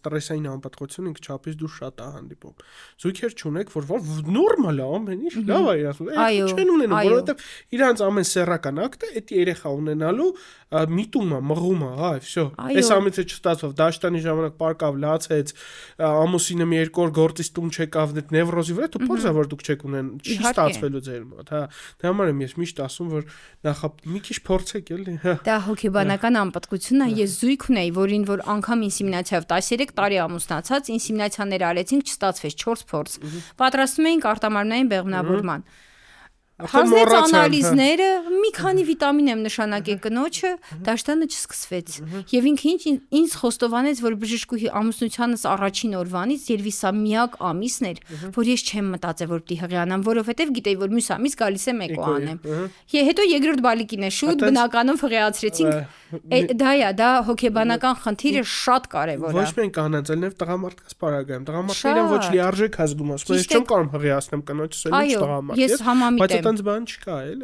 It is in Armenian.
ստրեսային անպատվություն ինքը չափից դուրս շատ է հանդիպում։ Զույգեր չունեք, որ նորմալ է ամեն ինչ, լավ է իրաց, չեն ունենում, որովհետև իրանց ամեն սեռական ակտը այդ երեխա ունենալու միտումը, մղումը, այ, всё։ Այս ամենից չստացվավ, դաշտանի ժամանակ պարկավ, լացեց, ամուսինը մի երկու օր գործից տուն չեկավ, այդ նևրոզի վրա դու փորձա որ դուք չեք ունեն, չի ստացվելու ձեր մոտ, հա։ Դե համար եմ ես միշտ ասում, որ նախ մի քիչ փորձեք էլի, հա։ Դա հոգեբանական անպատվությունն է, ես զույգ ունեի, որին որ անգամ ինսեմինացիայով 13 տարի ամուսնացած, ինսեմինացիաներ արեցինք, չստացվեց 4 փորձ։ Պատրաստում էինք արտամարմնային բեղմնավորման։ Հանձնեց անալիզները, մի քանի վիտամին եմ նշանակել կնոջը, դաշտանը չսկսվեց։ Եվ ինքը ինձ խոստովանեց, որ բժշկուհի ամուսնությանս առաջին օրվանից երևի սա միակ ամիսն էր, որ ես չեմ մտածել, որ պիտի հղիանամ, որովհետև գիտեի, որ մյուս ամիս գալիս եմ եկո անեմ։ Հետո երկրորդ բալիկին է շուտ բնականում հղիացրեցինք։ Դա հոգեբանական խնդիրը շատ կարևոր է։ Ոչ միայն կանանց, այլև տղամարդկանց պարագայում։ Տղամարդները ոչ լիարժեք ազգում ասում, ես չեմ կարող հղիացնեմ կնոջս, էլ ինչ տղամարդ։ Ես համամիտ եմ։ Բայց այդպես բան չկա, էլի։